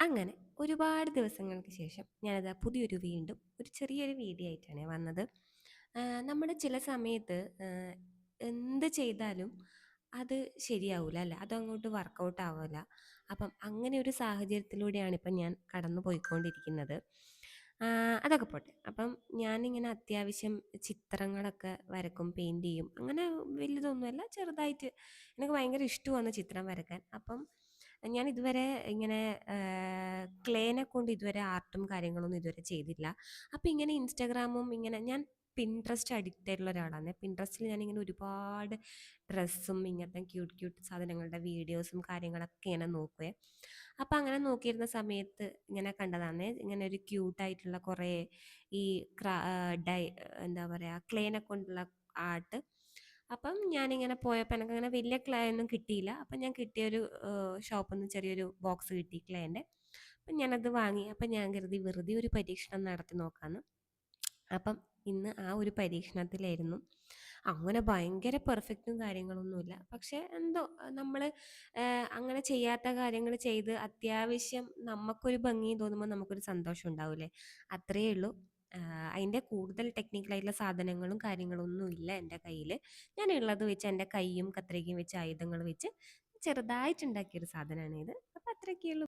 അങ്ങനെ ഒരുപാട് ദിവസങ്ങൾക്ക് ശേഷം ഞാനതാ പുതിയൊരു വീണ്ടും ഒരു ചെറിയൊരു വീഡിയോ ആയിട്ടാണ് വന്നത്. നമ്മൾ ചില സമയത്ത് എന്ത് ചെയ്താലും അത് ശരിയാവൂല അല്ലേ? അതങ്ങോട്ട് വർക്കൗട്ട് ആവൂല. അപ്പം അങ്ങനെ ഒരു സാഹചര്യത്തിലൂടെയാണ് ഇപ്പം ഞാൻ കടന്നു പോയിക്കൊണ്ടിരിക്കുന്നത്. അതൊക്കെ പോട്ടെ. അപ്പം ഞാനിങ്ങനെ അത്യാവശ്യം ചിത്രങ്ങളൊക്കെ വരക്കും, പെയിൻറ് ചെയ്യും. അങ്ങനെ വലുതൊന്നുമല്ല, ചെറുതായിട്ട് എനിക്ക് ഭയങ്കര ഇഷ്ടമാണ് ചിത്രം വരക്കാൻ. അപ്പം ഞാൻ ഇതുവരെ ഇങ്ങനെ ക്ലേനെ കൊണ്ട് ഇതുവരെ ആർട്ടും കാര്യങ്ങളൊന്നും ഇതുവരെ ചെയ്തില്ല. അപ്പം ഇങ്ങനെ ഇൻസ്റ്റാഗ്രാമും ഇങ്ങനെ ഞാൻ പിൻട്രസ്റ്റ് അഡിക്റ്റ് ആയിട്ടുള്ള ഒരാളാണ്. പിൻട്രസ്റ്റിൽ ഞാനിങ്ങനെ ഒരുപാട് ഡ്രസ്സും ഇങ്ങനത്തെ ക്യൂട്ട് ക്യൂട്ട് സാധനങ്ങളുടെ വീഡിയോസും കാര്യങ്ങളൊക്കെ ഇങ്ങനെ നോക്കുവേ. അപ്പം അങ്ങനെ നോക്കിയിരുന്ന സമയത്ത് ഇങ്ങനെ കണ്ടതാണ് ഇങ്ങനെ ഒരു ക്യൂട്ടായിട്ടുള്ള കുറേ ഈ ക്രാ ഡൈ എന്താ പറയുക ക്ലേനെ കൊണ്ടുള്ള ആർട്ട്. അപ്പം ഞാനിങ്ങനെ പോയപ്പോൾ എനിക്കങ്ങനെ വലിയ ക്ലേ ഒന്നും കിട്ടിയില്ല. അപ്പം ഞാൻ കിട്ടിയൊരു ഷോപ്പിൽ നിന്ന് ചെറിയൊരു ബോക്സ് കിട്ടി ക്ലേൻ്റെ. അപ്പം ഞാനത് വാങ്ങി. അപ്പം ഞാൻ കരുതി വെറുതെ ഒരു പരീക്ഷണം നടത്തി നോക്കാമെന്ന്. അപ്പം ഇന്ന് ആ ഒരു പരീക്ഷണത്തിലായിരുന്നു. അങ്ങനെ ഭയങ്കര പെർഫെക്റ്റും കാര്യങ്ങളൊന്നുമില്ല. പക്ഷേ എന്തോ നമ്മൾ അങ്ങനെ ചെയ്യാത്ത കാര്യങ്ങൾ ചെയ്ത് അത്യാവശ്യം നമുക്കൊരു ഭംഗി തോന്നുമ്പോൾ നമുക്കൊരു സന്തോഷം ഉണ്ടാവില്ലേ? അത്രയേ ഉള്ളൂ. അതിൻ്റെ കൂടുതൽ ടെക്നിക്കലായിട്ടുള്ള സാധനങ്ങളും കാര്യങ്ങളും ഒന്നും ഇല്ല എൻ്റെ കയ്യിൽ. ഞാനുള്ളത് വെച്ച് എൻ്റെ കൈയും കത്രികയും വെച്ച് ആയുധങ്ങൾ വെച്ച് ചെറുതായിട്ടുണ്ടാക്കിയൊരു സാധനമാണ് ഇത്. അപ്പം അത്രയൊക്കെ ഉള്ളൂ.